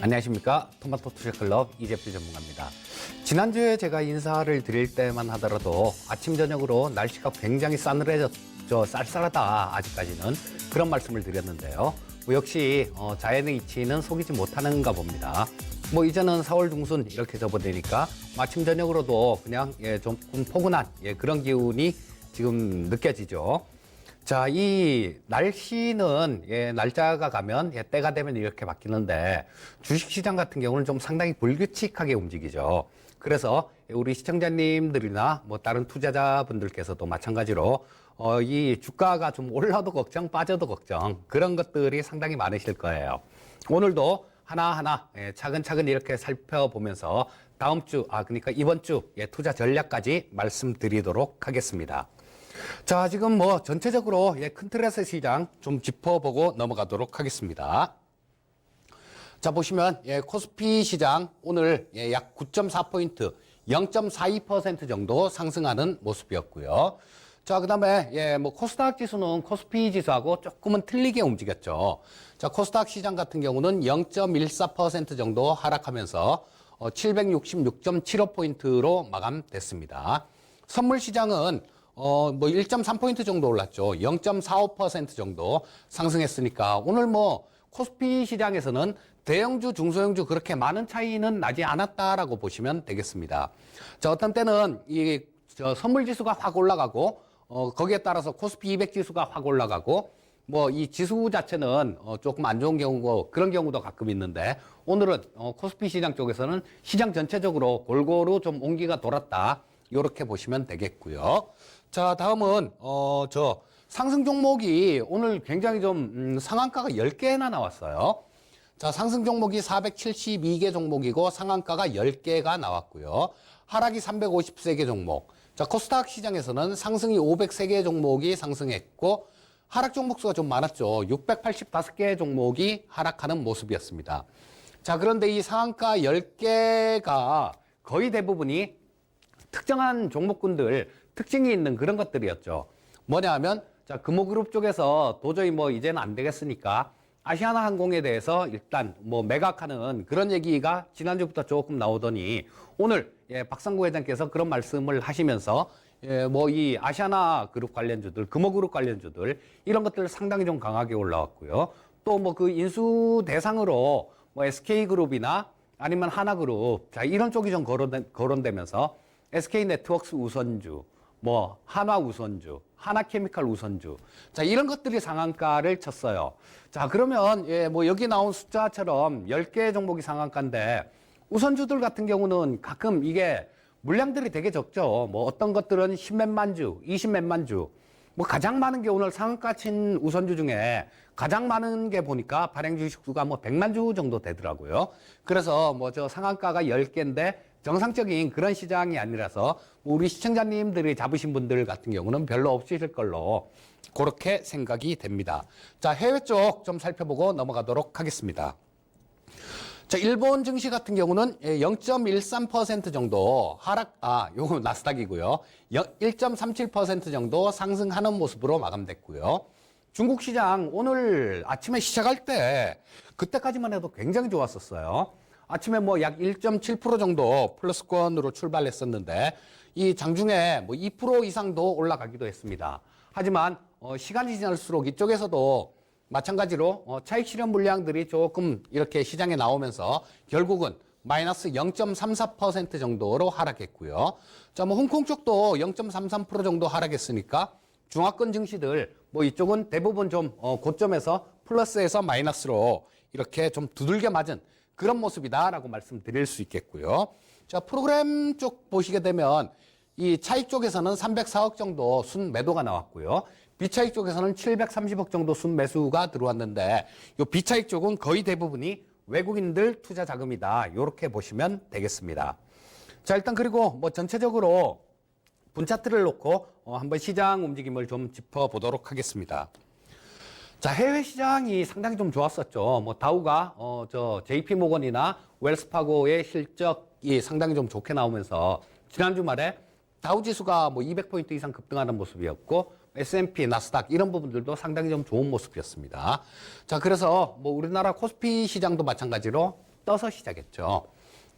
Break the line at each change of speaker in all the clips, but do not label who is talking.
안녕하십니까. 토마토 투자클럽 이재필 전문가입니다. 지난주에 제가 인사를 드릴 때만 하더라도 아침 저녁으로 날씨가 굉장히 싸늘해졌죠. 쌀쌀하다 아직까지는 그런 말씀을 드렸는데요. 역시 자연의 이치는 속이지 못하는가 봅니다. 이제는 4월 중순 이렇게 접어드니까 아침 저녁으로도 그냥 조금 포근한 그런 기운이 지금 느껴지죠. 자, 이 날씨는 날짜가 가면 때가 되면 이렇게 바뀌는데 주식시장 같은 경우는 좀 상당히 불규칙하게 움직이죠. 그래서 우리 시청자님들이나 다른 투자자분들께서도 마찬가지로 이 주가가 좀 올라도 걱정, 빠져도 걱정 그런 것들이 상당히 많으실 거예요. 오늘도 하나하나 차근차근 이렇게 살펴보면서 다음 주, 그러니까 이번 주 투자 전략까지 말씀드리도록 하겠습니다. 자, 지금 전체적으로 큰 틀에서 시장 좀 짚어보고 넘어가도록 하겠습니다. 자, 보시면 코스피 시장 오늘 약 9.4포인트, 0.42% 정도 상승하는 모습이었고요. 자, 그다음에 코스닥 지수는 코스피 지수하고 조금은 틀리게 움직였죠. 자, 코스닥 시장 같은 경우는 0.14% 정도 하락하면서 766.75포인트로 마감됐습니다. 선물 시장은 1.3포인트 정도 올랐죠. 0.45% 정도 상승했으니까 오늘 코스피 시장에서는 대형주, 중소형주 그렇게 많은 차이는 나지 않았다라고 보시면 되겠습니다. 자, 어떤 때는 선물 지수가 확 올라가고 거기에 따라서 코스피 200 지수가 확 올라가고 이 지수 자체는 조금 안 좋은 경우고 그런 경우도 가끔 있는데 오늘은 코스피 시장 쪽에서는 시장 전체적으로 골고루 좀 온기가 돌았다. 이렇게 보시면 되겠고요. 자, 다음은 상승 종목이 오늘 굉장히 좀 상한가가 10개나 나왔어요. 자, 상승 종목이 472개 종목이고 상한가가 10개가 나왔고요. 하락이 353개 종목. 자, 코스닥 시장에서는 상승이 503개 종목이 상승했고 하락 종목 수가 좀 많았죠. 685개 종목이 하락하는 모습이었습니다. 자, 그런데 이 상한가 10개가 거의 대부분이 특정한 종목군들 특징이 있는 그런 것들이었죠. 뭐냐 하면 자, 금호그룹 쪽에서 도저히 이제는 안 되겠으니까 아시아나항공에 대해서 일단 매각하는 그런 얘기가 지난주부터 조금 나오더니 오늘 박상구 회장께서 그런 말씀을 하시면서 이 아시아나그룹 관련주들, 금호그룹 관련주들 이런 것들 상당히 좀 강하게 올라왔고요. 또 그 인수 대상으로 SK그룹이나 아니면 하나그룹 자 이런 쪽이 좀 거론되면서 SK네트워크스 우선주, 한화 우선주, 하나케미칼 우선주. 자, 이런 것들이 상한가를 쳤어요. 자, 그러면, 여기 나온 숫자처럼 10개 종목이 상한가인데, 우선주들 같은 경우는 가끔 이게 물량들이 되게 적죠. 어떤 것들은 10몇만 주, 20몇만 주. 가장 많은 게 오늘 상한가 친 우선주 중에 가장 많은 게 보니까 발행 주식 수가 100만 주 정도 되더라고요. 그래서 저 상한가가 10개인데 정상적인 그런 시장이 아니라서 우리 시청자님들이 잡으신 분들 같은 경우는 별로 없으실 걸로 그렇게 생각이 됩니다. 자, 해외 쪽 좀 살펴보고 넘어가도록 하겠습니다. 자, 일본 증시 같은 경우는 0.13% 정도 요거 나스닥이고요. 1.37% 정도 상승하는 모습으로 마감됐고요. 중국 시장 오늘 아침에 시작할 때 그때까지만 해도 굉장히 좋았었어요. 아침에 약 1.7% 정도 플러스권으로 출발했었는데 이 장중에 2% 이상도 올라가기도 했습니다. 하지만 시간이 지날수록 이쪽에서도 마찬가지로 차익 실현 물량들이 조금 이렇게 시장에 나오면서 결국은 마이너스 0.34% 정도로 하락했고요. 자, 홍콩 쪽도 0.33% 정도 하락했으니까 중화권 증시들 이쪽은 대부분 좀 고점에서 플러스에서 마이너스로 이렇게 좀 두들겨 맞은 그런 모습이다라고 말씀드릴 수 있겠고요. 자, 프로그램 쪽 보시게 되면 이 차익 쪽에서는 304억 정도 순 매도가 나왔고요. 비차익 쪽에서는 730억 정도 순 매수가 들어왔는데 이 비차익 쪽은 거의 대부분이 외국인들 투자 자금이다. 이렇게 보시면 되겠습니다. 자, 일단 그리고 전체적으로 분차트를 놓고 한번 시장 움직임을 좀 짚어보도록 하겠습니다. 자, 해외 시장이 상당히 좀 좋았었죠. 다우가, JP 모건이나 웰스파고의 실적이 상당히 좀 좋게 나오면서 지난주 말에 다우 지수가 200포인트 이상 급등하는 모습이었고, S&P, 나스닥 이런 부분들도 상당히 좀 좋은 모습이었습니다. 자, 그래서 우리나라 코스피 시장도 마찬가지로 떠서 시작했죠.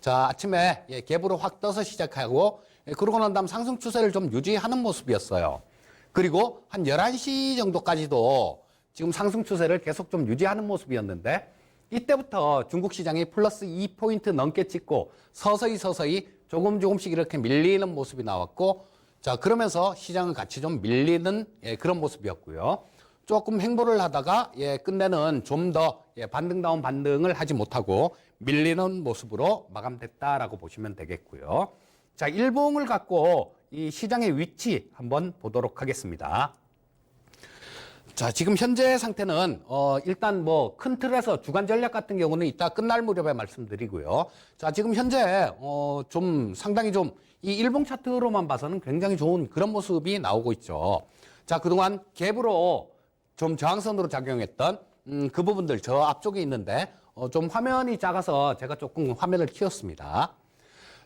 자, 아침에 갭으로 확 떠서 시작하고 그러고 난 다음 상승 추세를 좀 유지하는 모습이었어요. 그리고 한 11시 정도까지도 지금 상승 추세를 계속 좀 유지하는 모습이었는데 이때부터 중국 시장이 플러스 2포인트 넘게 찍고 서서히 조금씩 이렇게 밀리는 모습이 나왔고, 자, 그러면서 시장은 같이 좀 밀리는 그런 모습이었고요. 조금 횡보를 하다가 끝내는 좀 더 반등다운 반등을 하지 못하고 밀리는 모습으로 마감됐다라고 보시면 되겠고요. 자, 일봉을 갖고 이 시장의 위치 한번 보도록 하겠습니다. 자, 지금 현재 상태는 일단 뭐 큰 틀에서 주간 전략 같은 경우는 이따 끝날 무렵에 말씀드리고요. 자, 지금 현재 좀 상당히 좀 이 일봉 차트로만 봐서는 굉장히 좋은 그런 모습이 나오고 있죠. 자, 그동안 갭으로 좀 저항선으로 작용했던 그 부분들 저 앞쪽에 있는데 좀 화면이 작아서 제가 조금 화면을 키웠습니다.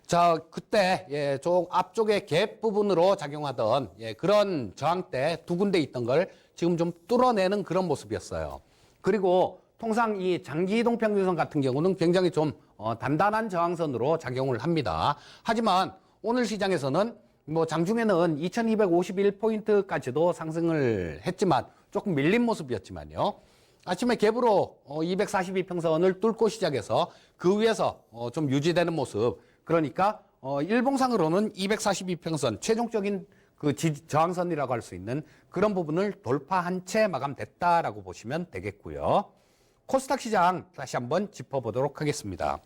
자, 그때 저 앞쪽에 갭 부분으로 작용하던 그런 저항대 두 군데 있던 걸 지금 좀 뚫어내는 그런 모습이었어요. 그리고 통상 이 장기 이동 평균선 같은 경우는 굉장히 좀 단단한 저항선으로 작용을 합니다. 하지만 오늘 시장에서는 뭐 장중에는 2251포인트까지도 상승을 했지만 조금 밀린 모습이었지만요. 아침에 갭으로 242평선을 뚫고 시작해서 그 위에서 좀 유지되는 모습. 그러니까 일봉상으로는 242평선 최종적인 그 저항선이라고 할 수 있는 그런 부분을 돌파한 채 마감됐다라고 보시면 되겠고요. 코스닥 시장 다시 한번 짚어보도록 하겠습니다.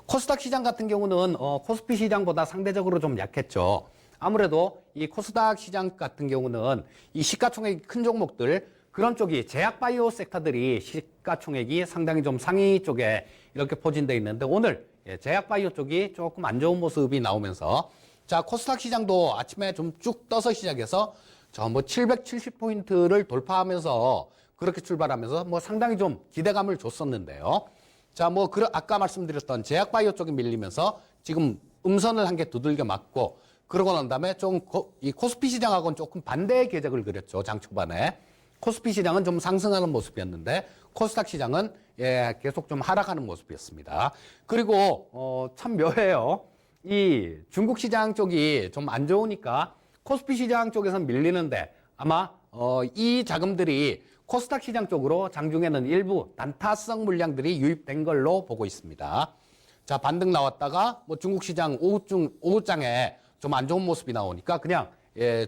코스닥 시장 같은 경우는 코스피 시장보다 상대적으로 좀 약했죠. 아무래도 이 코스닥 시장 같은 경우는 이 시가총액이 큰 종목들 그런 쪽이 제약바이오 섹터들이 시가총액이 상당히 좀 상위 쪽에 이렇게 포진되어 있는데 오늘 제약바이오 쪽이 조금 안 좋은 모습이 나오면서 자, 코스닥 시장도 아침에 좀 쭉 떠서 시작해서 저 뭐 770포인트를 돌파하면서 그렇게 출발하면서 뭐 상당히 좀 기대감을 줬었는데요. 자, 뭐 아까 말씀드렸던 제약바이오 쪽이 밀리면서 지금 음선을 한 개 두들겨 맞고 그러고 난 다음에 좀 이 코스피 시장하고는 조금 반대의 궤적을 그렸죠. 장 초반에. 코스피 시장은 좀 상승하는 모습이었는데 코스닥 시장은 계속 좀 하락하는 모습이었습니다. 그리고 참 묘해요. 이 중국 시장 쪽이 좀 안 좋으니까 코스피 시장 쪽에서는 밀리는데 아마 이 자금들이 코스닥 시장 쪽으로 장중에는 일부 단타성 물량들이 유입된 걸로 보고 있습니다. 자, 반등 나왔다가 뭐 중국 시장 오후장에 좀 안 좋은 모습이 나오니까 그냥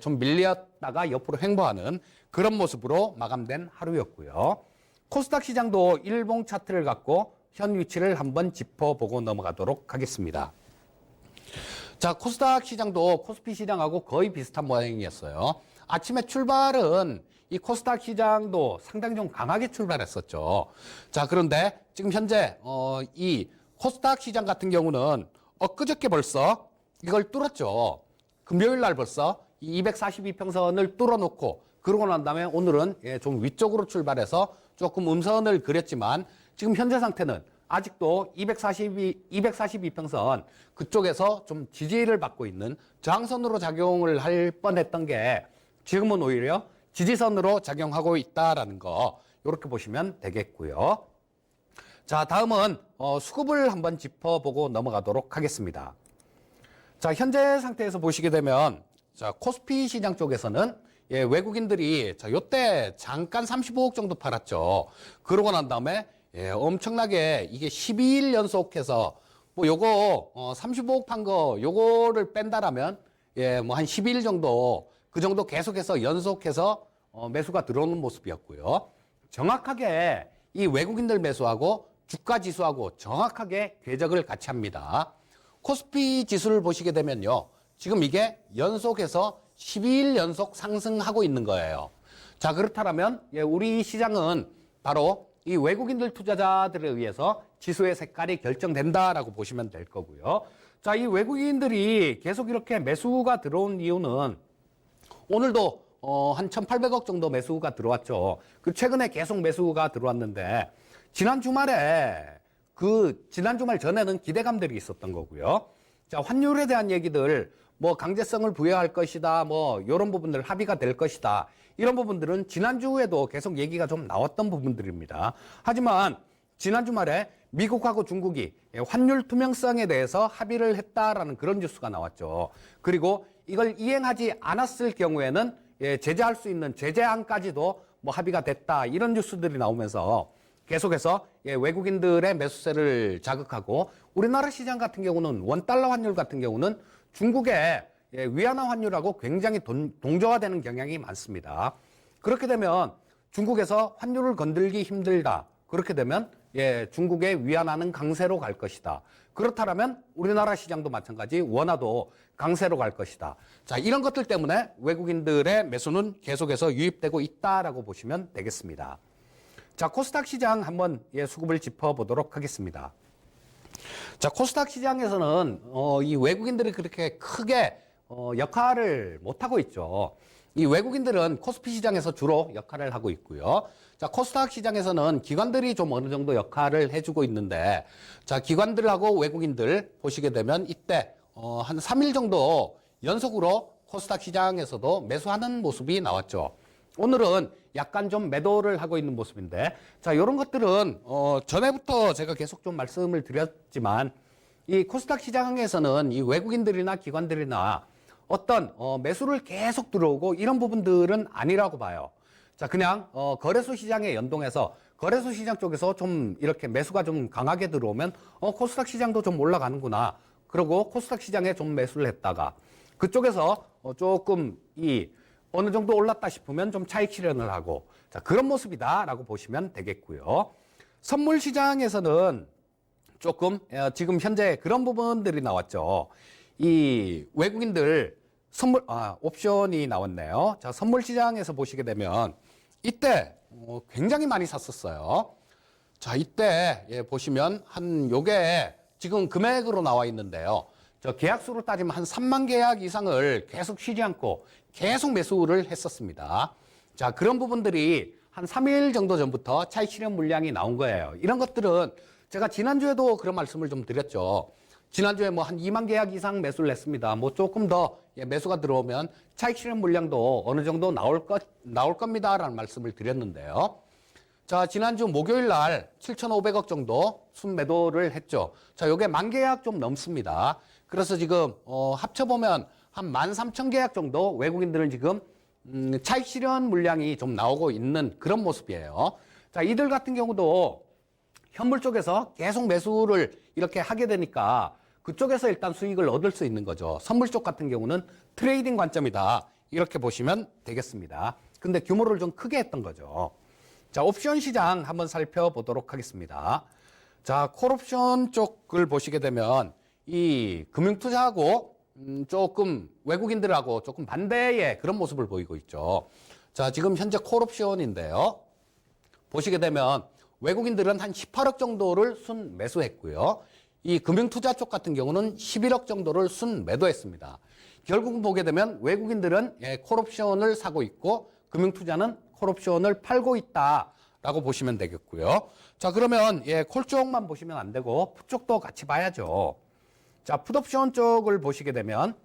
좀 밀렸다가 옆으로 횡보하는 그런 모습으로 마감된 하루였고요. 코스닥 시장도 일봉 차트를 갖고 현 위치를 한번 짚어보고 넘어가도록 하겠습니다. 자, 코스닥 시장도 코스피 시장하고 거의 비슷한 모양이었어요. 아침에 출발은 이 코스닥 시장도 상당히 좀 강하게 출발했었죠. 자, 그런데 지금 현재 이 코스닥 시장 같은 경우는 엊그저께 벌써 이걸 뚫었죠. 금요일 날 벌써 이 242평선을 뚫어놓고 그러고 난 다음에 오늘은 좀 위쪽으로 출발해서 조금 음선을 그렸지만 지금 현재 상태는 아직도 242평선 그쪽에서 좀 지지를 받고 있는 저항선으로 작용을 할 뻔했던 게 지금은 오히려 지지선으로 작용하고 있다라는 거 이렇게 보시면 되겠고요. 자, 다음은 수급을 한번 짚어보고 넘어가도록 하겠습니다. 자, 현재 상태에서 보시게 되면 자, 코스피 시장 쪽에서는 외국인들이 자, 요때 잠깐 35억 정도 팔았죠. 그러고 난 다음에 엄청나게 이게 12일 연속해서 뭐 요거 35억 판 거 요거를 뺀다라면 뭐 한 12일 정도 그 정도 계속해서 연속해서 매수가 들어오는 모습이었고요. 정확하게 이 외국인들 매수하고 주가 지수하고 정확하게 궤적을 같이 합니다. 코스피 지수를 보시게 되면요. 지금 이게 연속해서 12일 연속 상승하고 있는 거예요. 자, 그렇다면 우리 시장은 바로 이 외국인들 투자자들에 의해서 지수의 색깔이 결정된다라고 보시면 될 거고요. 자, 이 외국인들이 계속 이렇게 매수가 들어온 이유는 오늘도 한 1,800억 정도 매수가 들어왔죠. 그 최근에 계속 매수가 들어왔는데 지난 주말에 지난 주말 전에는 기대감들이 있었던 거고요. 자, 환율에 대한 얘기들 뭐 강제성을 부여할 것이다. 뭐 이런 부분들 합의가 될 것이다. 이런 부분들은 지난주에도 계속 얘기가 좀 나왔던 부분들입니다. 하지만 지난 주말에 미국하고 중국이 환율 투명성에 대해서 합의를 했다라는 그런 뉴스가 나왔죠. 그리고 이걸 이행하지 않았을 경우에는 제재할 수 있는 제재안까지도 뭐 합의가 됐다, 이런 뉴스들이 나오면서 계속해서 외국인들의 매수세를 자극하고, 우리나라 시장 같은 경우는 원달러 환율 같은 경우는 중국의 위안화 환율하고 굉장히 동조화되는 경향이 많습니다. 그렇게 되면 중국에서 환율을 건들기 힘들다, 그렇게 되면 중국의 위안화는 강세로 갈 것이다. 그렇다면 우리나라 시장도 마찬가지 원화도 강세로 갈 것이다. 자, 이런 것들 때문에 외국인들의 매수는 계속해서 유입되고 있다라고 보시면 되겠습니다. 자, 코스닥 시장 한번 수급을 짚어보도록 하겠습니다. 자, 코스닥 시장에서는 이 외국인들이 그렇게 크게 역할을 못하고 있죠. 이 외국인들은 코스피 시장에서 주로 역할을 하고 있고요. 자, 코스닥 시장에서는 기관들이 좀 어느 정도 역할을 해주고 있는데, 자, 기관들하고 외국인들 보시게 되면 이때 한 3일 정도 연속으로 코스닥 시장에서도 매수하는 모습이 나왔죠. 오늘은 약간 좀 매도를 하고 있는 모습인데, 자, 이런 것들은 전에부터 제가 계속 좀 말씀을 드렸지만, 이 코스닥 시장에서는 이 외국인들이나 기관들이나 어떤 매수를 계속 들어오고 이런 부분들은 아니라고 봐요. 자, 그냥 거래소 시장에 연동해서 거래소 시장 쪽에서 좀 이렇게 매수가 좀 강하게 들어오면 코스닥 시장도 좀 올라가는구나, 그리고 코스닥 시장에 좀 매수를 했다가 그쪽에서 조금 어느 정도 올랐다 싶으면 좀 차익 실현을 하고, 자, 그런 모습이다라고 보시면 되겠고요. 선물 시장에서는 조금 지금 현재 그런 부분들이 나왔죠. 이 외국인들 옵션이 나왔네요. 자, 선물 시장에서 보시게 되면 이때 굉장히 많이 샀었어요. 자, 이때 보시면 요게 지금 금액으로 나와 있는데요. 저 계약수로 따지면 한 3만 계약 이상을 계속 쉬지 않고 계속 매수를 했었습니다. 자, 그런 부분들이 한 3일 정도 전부터 차익 실현 물량이 나온 거예요. 이런 것들은 제가 지난주에도 그런 말씀을 좀 드렸죠. 지난주에 뭐 한 2만 계약 이상 매수를 했습니다. 뭐 조금 더 매수가 들어오면 차익 실현 물량도 어느 정도 나올 겁니다라는 말씀을 드렸는데요. 자, 지난주 목요일 날 7,500억 정도 순매도를 했죠. 자, 요게 만 계약 좀 넘습니다. 그래서 지금 합쳐보면 한 13,000계약 정도 외국인들은 지금 차익 실현 물량이 좀 나오고 있는 그런 모습이에요. 자, 이들 같은 경우도 현물 쪽에서 계속 매수를 이렇게 하게 되니까 그쪽에서 일단 수익을 얻을 수 있는 거죠. 선물 쪽 같은 경우는 트레이딩 관점이다, 이렇게 보시면 되겠습니다. 근데 규모를 좀 크게 했던 거죠. 자, 옵션 시장 한번 살펴보도록 하겠습니다. 자, 콜옵션 쪽을 보시게 되면 이 금융투자하고 조금 외국인들하고 조금 반대의 그런 모습을 보이고 있죠. 자, 지금 현재 콜옵션인데요. 보시게 되면 외국인들은 한 18억 정도를 순 매수했고요. 이 금융투자 쪽 같은 경우는 11억 정도를 순 매도했습니다. 결국은 보게 되면 외국인들은 콜옵션을 사고 있고 금융투자는 콜옵션을 팔고 있다라고 보시면 되겠고요. 자, 그러면 콜 쪽만 보시면 안 되고 풋 쪽도 같이 봐야죠. 자, 풋옵션 쪽을 보시게 되면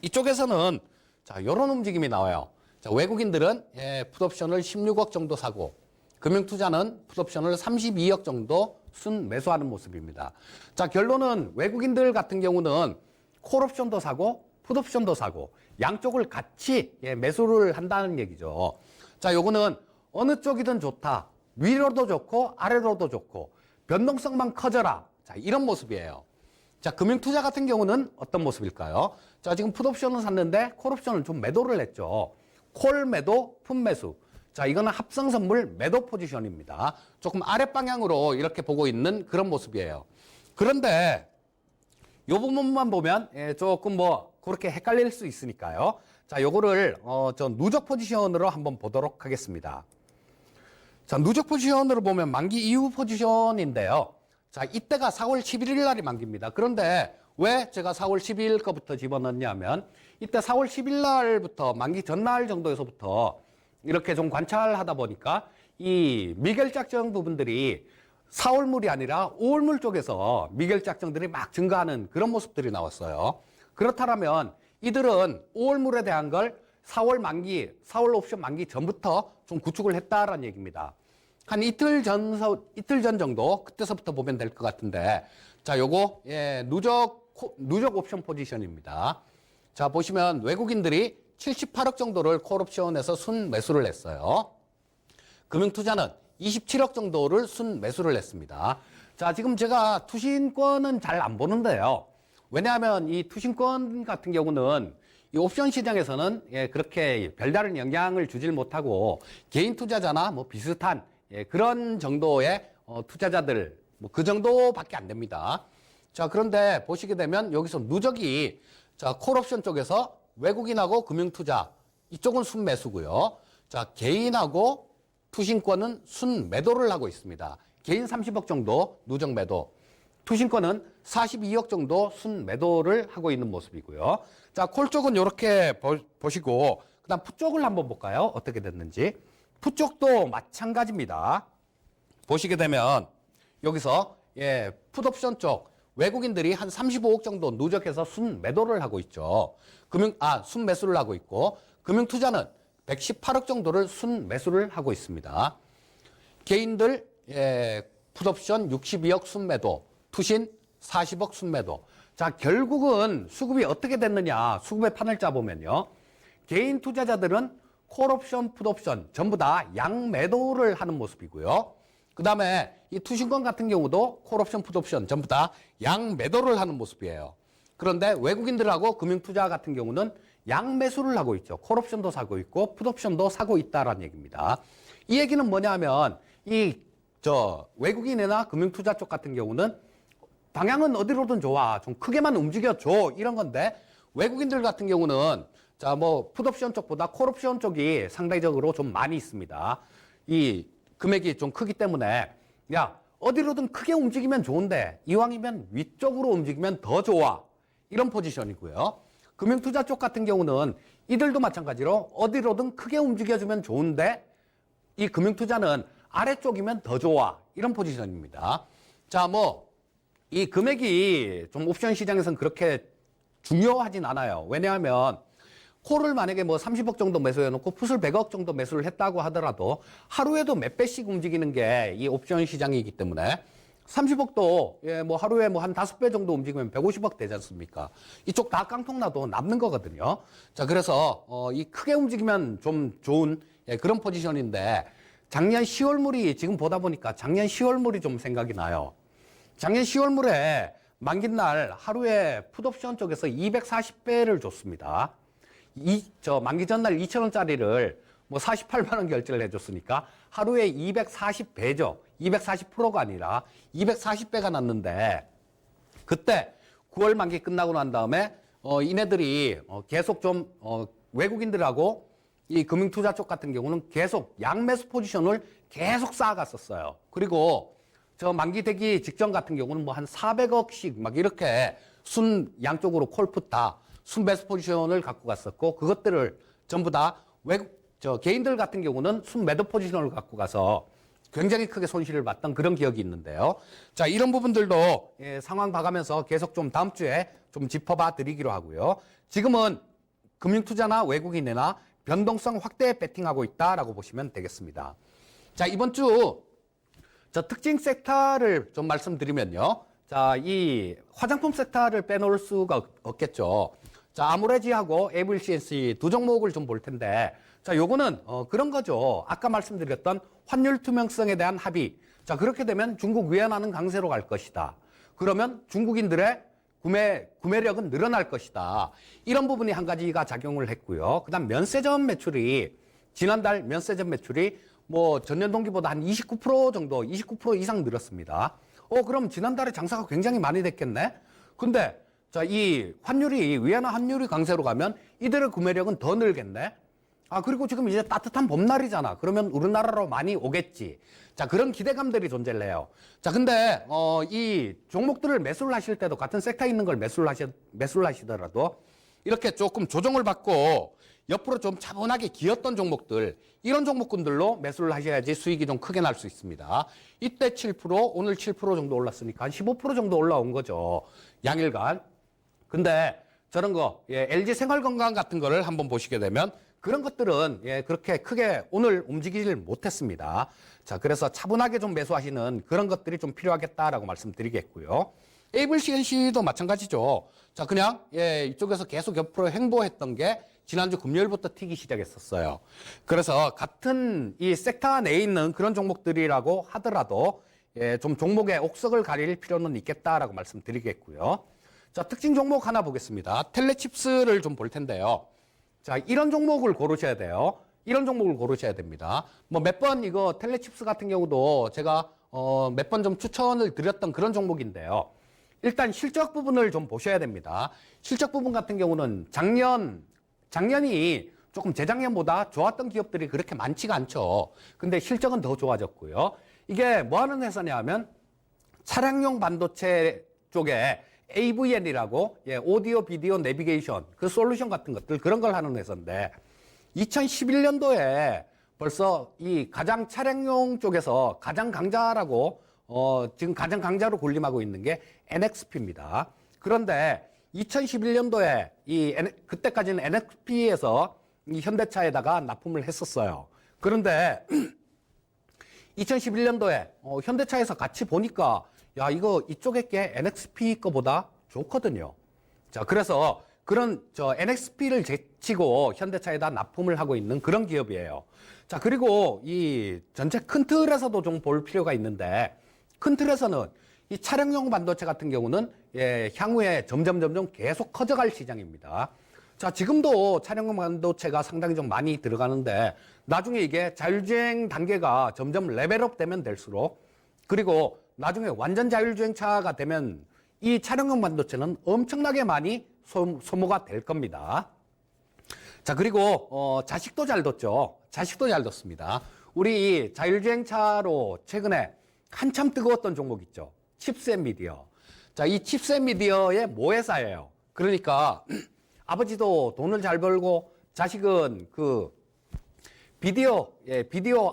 이쪽에서는 자, 이런 움직임이 나와요. 자, 외국인들은 풋옵션을 16억 정도 사고 금융투자는 풋옵션을 32억 정도 순 매수하는 모습입니다. 자, 결론은 외국인들 같은 경우는 콜옵션도 사고 풋옵션도 사고 양쪽을 같이 매수를 한다는 얘기죠. 자, 요거는 어느 쪽이든 좋다. 위로도 좋고 아래로도 좋고 변동성만 커져라. 자, 이런 모습이에요. 자, 금융투자 같은 경우는 어떤 모습일까요? 자, 지금 풋옵션을 샀는데 콜옵션을 좀 매도를 했죠. 콜 매도, 풋 매수. 자, 이거는 합성선물 매도 포지션입니다. 조금 아랫방향으로 이렇게 보고 있는 그런 모습이에요. 그런데 이 부분만 보면 조금 뭐 그렇게 헷갈릴 수 있으니까요. 자, 요거를 저 누적 포지션으로 한번 보도록 하겠습니다. 자, 누적 포지션으로 보면 만기 이후 포지션인데요. 자, 이때가 4월 11일 날이 만기입니다. 그런데 왜 제가 4월 12일 거부터 집어넣냐면 이때 4월 10일 날부터 만기 전날 정도에서부터 이렇게 좀 관찰하다 보니까 이 미결작정 부분들이 4월물이 아니라 5월물 쪽에서 미결작정들이 막 증가하는 그런 모습들이 나왔어요. 그렇다면 이들은 5월물에 대한 걸 4월 옵션 만기 전부터 좀 구축을 했다라는 얘기입니다. 한 이틀 전 정도, 그때서부터 보면 될 것 같은데, 자, 요거, 예, 누적 옵션 포지션입니다. 자, 보시면 외국인들이 78억 정도를 콜옵션에서 순 매수를 했어요. 금융투자는 27억 정도를 순 매수를 했습니다. 자, 지금 제가 투신권은 잘 안 보는데요. 왜냐하면 이 투신권 같은 경우는 이 옵션 시장에서는 예, 그렇게 별다른 영향을 주질 못하고 개인 투자자나 뭐 비슷한 예, 그런 정도의 투자자들 뭐 그 정도밖에 안 됩니다. 자, 그런데 보시게 되면 여기서 누적이 자, 콜옵션 쪽에서 외국인하고 금융투자 이쪽은 순매수고요. 자, 개인하고 투신권은 순매도를 하고 있습니다. 개인 30억 정도 누적 매도, 투신권은 42억 정도 순매도를 하고 있는 모습이고요. 자, 콜 쪽은 이렇게 보시고 그다음 풋 쪽을 한번 볼까요? 어떻게 됐는지. 풋 쪽도 마찬가지입니다. 보시게 되면 여기서 예, 풋옵션 쪽 외국인들이 한 35억 정도 누적해서 순매도를 하고 있죠. 순매수를 하고 있고 금융투자는 118억 정도를 순매수를 하고 있습니다. 개인들 예, 풋옵션 62억 순매도, 투신 40억 순매도. 자, 결국은 수급이 어떻게 됐느냐, 수급의 판을 짜보면요. 개인 투자자들은 콜옵션, 풋옵션 전부 다 양매도를 하는 모습이고요. 그 다음에 이 투신권 같은 경우도 콜옵션, 풋옵션 전부 다 양매도를 하는 모습이에요. 그런데 외국인들하고 금융투자 같은 경우는 양매수를 하고 있죠. 콜옵션도 사고 있고 풋옵션도 사고 있다라는 얘기입니다. 이 얘기는 뭐냐면 외국인이나 금융투자 쪽 같은 경우는 방향은 어디로든 좋아. 좀 크게만 움직여줘. 이런 건데 외국인들 같은 경우는 자, 뭐 풋옵션 쪽보다 콜옵션 쪽이 상대적으로 좀 많이 있습니다. 이 금액이 좀 크기 때문에 야, 어디로든 크게 움직이면 좋은데 이왕이면 위쪽으로 움직이면 더 좋아. 이런 포지션이고요. 금융투자 쪽 같은 경우는 이들도 마찬가지로 어디로든 크게 움직여주면 좋은데 이 금융투자는 아래쪽이면 더 좋아. 이런 포지션입니다. 자, 뭐 이 금액이 좀 옵션 시장에서는 그렇게 중요하진 않아요. 왜냐하면 콜을 만약에 뭐 30억 정도 매수해놓고 풋을 100억 정도 매수를 했다고 하더라도 하루에도 몇 배씩 움직이는 게 이 옵션 시장이기 때문에 30억도 예, 뭐 하루에 뭐 한 5배 정도 움직이면 150억 되지 않습니까? 이쪽 다 깡통 나도 남는 거거든요. 자, 그래서 이 크게 움직이면 좀 좋은 예, 그런 포지션인데 작년 10월물이 지금 보다 보니까 작년 10월물이 좀 생각이 나요. 작년 10월물에 만기날 하루에 풋옵션 쪽에서 240배를 줬습니다. 만기 전날 2,000원짜리를 뭐 48만 원 결제를 해줬으니까 하루에 240배죠. 240%가 아니라 240배가 났는데 그때 9월 만기 끝나고 난 다음에 이네들이 계속 좀 외국인들하고 이 금융투자 쪽 같은 경우는 계속 양매수 포지션을 계속 쌓아갔었어요. 그리고 저 만기 되기 직전 같은 경우는 뭐 한 400억씩 막 이렇게 순 양쪽으로 콜풋 다 순매수 포지션을 갖고 갔었고 그것들을 전부 다 개인들 같은 경우는 순매도 포지션을 갖고 가서 굉장히 크게 손실을 봤던 그런 기억이 있는데요. 자, 이런 부분들도 예, 상황 봐가면서 계속 좀 다음 주에 좀 짚어봐 드리기로 하고요. 지금은 금융투자나 외국인이나 변동성 확대에 배팅하고 있다라고 보시면 되겠습니다. 자, 이번 주 특징 섹터를 좀 말씀드리면요. 자, 이 화장품 섹터를 빼놓을 수가 없겠죠. 자, 아모레지하고 AVCNC 두 종목을 좀 볼 텐데, 자, 요거는 그런 거죠. 아까 말씀드렸던 환율 투명성에 대한 합의. 자, 그렇게 되면 중국 위안화는 강세로 갈 것이다. 그러면 중국인들의 구매력은 늘어날 것이다. 이런 부분이 한 가지가 작용을 했고요. 그다음 면세점 매출이 지난달 면세점 매출이 뭐 전년 동기보다 한 29% 정도, 29% 이상 늘었습니다. 그럼 지난달에 장사가 굉장히 많이 됐겠네? 근데 자, 이 위안화 환율이 강세로 가면 이들의 구매력은 더 늘겠네? 그리고 지금 이제 따뜻한 봄날이잖아. 그러면 우리나라로 많이 오겠지. 자, 그런 기대감들이 존재를 해요. 자, 근데, 이 종목들을 매수를 하실 때도 같은 섹터에 있는 걸 매수를 하시더라도 이렇게 조금 조정을 받고 옆으로 좀 차분하게 기었던 종목들, 이런 종목군들로 매수를 하셔야지 수익이 좀 크게 날 수 있습니다. 이때 7%, 오늘 7% 정도 올랐으니까 한 15% 정도 올라온 거죠. 양일간. 근데 저런 거, 예, LG 생활건강 같은 거를 한번 보시게 되면 그런 것들은 예, 그렇게 크게 오늘 움직이질 못했습니다. 자, 그래서 차분하게 좀 매수하시는 그런 것들이 좀 필요하겠다라고 말씀드리겠고요. 에이블 CNC도 마찬가지죠. 자, 그냥 예, 이쪽에서 계속 옆으로 횡보했던 게 지난주 금요일부터 튀기 시작했었어요. 그래서 같은 이 섹터 내에 있는 그런 종목들이라고 하더라도 예, 좀 종목의 옥석을 가릴 필요는 있겠다라고 말씀드리겠고요. 자, 특징 종목 하나 보겠습니다. 텔레칩스를 좀 볼 텐데요. 자, 이런 종목을 고르셔야 돼요. 이런 종목을 고르셔야 됩니다. 뭐 몇 번 이거 텔레칩스 같은 경우도 제가 몇 번 좀 추천을 드렸던 그런 종목인데요. 일단 실적 부분을 좀 보셔야 됩니다. 실적 부분 같은 경우는 작년이 조금 재작년보다 좋았던 기업들이 그렇게 많지가 않죠. 근데 실적은 더 좋아졌고요. 이게 뭐 하는 회사냐 하면 차량용 반도체 쪽에 AVN이라고 예, 오디오 비디오 내비게이션 그 솔루션 같은 것들 그런 걸 하는 회사인데 2011년도에 벌써 이 가장 차량용 쪽에서 가장 강자라고 지금 가장 강자로 군림하고 있는 게 NXP입니다. 그런데 2011년도에 그때까지는 NXP에서 이 현대차에다가 납품을 했었어요. 그런데 2011년도에 현대차에서 같이 보니까 야, 이거 이쪽에 게 NXP 거보다 좋거든요. 자, 그래서 그런 NXP를 제치고 현대차에다 납품을 하고 있는 그런 기업이에요. 자, 그리고 이 전체 큰 틀에서도 좀 볼 필요가 있는데 큰 틀에서는 이 차량용 반도체 같은 경우는 예, 향후에 점점 계속 커져갈 시장입니다. 자, 지금도 차량용 반도체가 상당히 좀 많이 들어가는데 나중에 이게 자율주행 단계가 점점 레벨업 되면 될수록 그리고 나중에 완전 자율주행차가 되면 이 차량용 반도체는 엄청나게 많이 소모가 될 겁니다. 자, 그리고 자식도 잘 뒀죠. 자식도 잘 뒀습니다. 우리 이 자율주행차로 최근에 한참 뜨거웠던 종목 있죠. 칩셋미디어. 자, 이 칩셋미디어의 모회사예요. 그러니까 아버지도 돈을 잘 벌고 자식은 그 비디오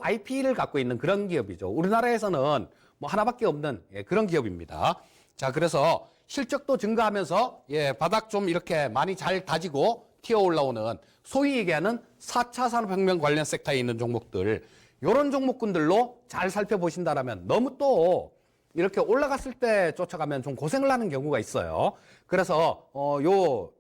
IP를 갖고 있는 그런 기업이죠. 우리나라에서는 뭐 하나밖에 없는 그런 기업입니다. 자, 그래서 실적도 증가하면서 바닥 좀 이렇게 많이 잘 다지고 튀어 올라오는 소위 얘기하는 4차 산업혁명 관련 섹터에 있는 종목들, 이런 종목군들로 잘 살펴보신다라면 너무 또 이렇게 올라갔을 때 쫓아가면 좀 고생을 하는 경우가 있어요. 그래서 요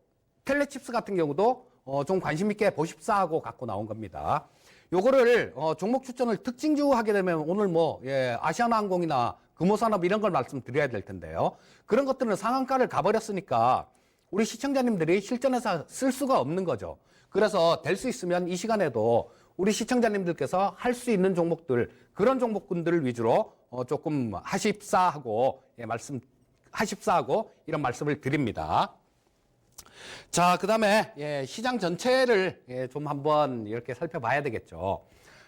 텔레칩스 같은 경우도 좀 관심 있게 보십사 하고 갖고 나온 겁니다. 요거를 종목 추천을 특징주 하게 되면 오늘 뭐 아시아나항공이나 금호산업 이런 걸 말씀드려야 될 텐데요. 그런 것들은 상한가를 가버렸으니까 우리 시청자님들이 실전에서 쓸 수가 없는 거죠. 그래서 될 수 있으면 이 시간에도 우리 시청자님들께서 할 수 있는 종목들, 그런 종목군들을 위주로 조금 하십사하고 말씀하십사하고 이런 말씀을 드립니다. 자, 그 다음에 시장 전체를 좀 한번 이렇게 살펴봐야 되겠죠.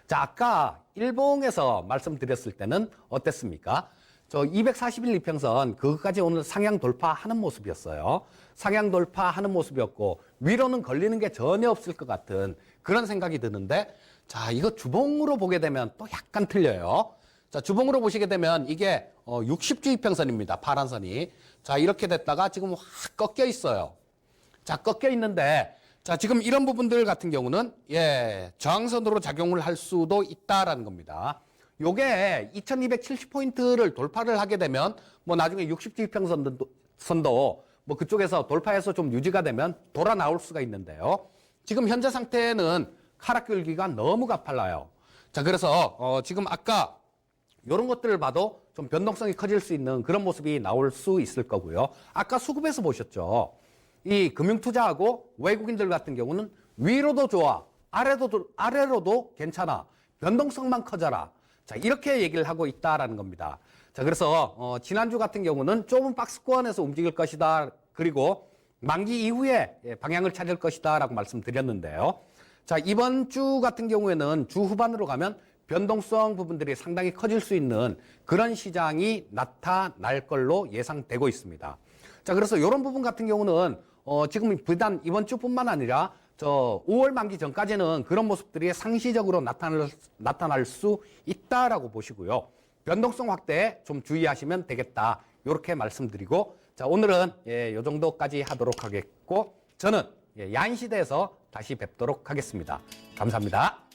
자, 아까 일봉에서 말씀드렸을 때는 어땠습니까? 저 241 이평선 그것까지 오늘 상향 돌파하는 모습이었어요. 상향 돌파하는 모습이었고 위로는 걸리는 게 전혀 없을 것 같은 그런 생각이 드는데, 자, 이거 주봉으로 보게 되면 또 약간 틀려요. 자, 주봉으로 보시게 되면 이게 60주 이평선입니다. 파란 선이. 자, 이렇게 됐다가 지금 확 꺾여 있어요. 자, 꺾여 있는데, 자, 지금 이런 부분들 같은 경우는 저항선으로 작용을 할 수도 있다라는 겁니다. 요게 2270포인트를 돌파를 하게 되면 뭐 나중에 60주 이평선도 뭐 그쪽에서 돌파해서 좀 유지가 되면 돌아 나올 수가 있는데요. 지금 현재 상태는 하락길기가 너무 가팔라요. 자, 그래서 지금 아까 이런 것들을 봐도 좀 변동성이 커질 수 있는 그런 모습이 나올 수 있을 거고요. 아까 수급에서 보셨죠. 이 금융투자하고 외국인들 같은 경우는 위로도 좋아, 아래로도 괜찮아, 변동성만 커져라. 자, 이렇게 얘기를 하고 있다라는 겁니다. 자, 그래서 지난주 같은 경우는 좁은 박스권에서 움직일 것이다. 그리고 만기 이후에 방향을 찾을 것이다 라고 말씀드렸는데요. 자, 이번 주 같은 경우에는 주 후반으로 가면 변동성 부분들이 상당히 커질 수 있는 그런 시장이 나타날 걸로 예상되고 있습니다. 자, 그래서 이런 부분 같은 경우는 지금 비단 이번 주뿐만 아니라 저 5월 만기 전까지는 그런 모습들이 상시적으로 나타날 수 있다라고 보시고요. 변동성 확대에 좀 주의하시면 되겠다. 이렇게 말씀드리고, 자, 오늘은 요 정도까지 하도록 하겠고, 저는 야인시대에서 다시 뵙도록 하겠습니다. 감사합니다.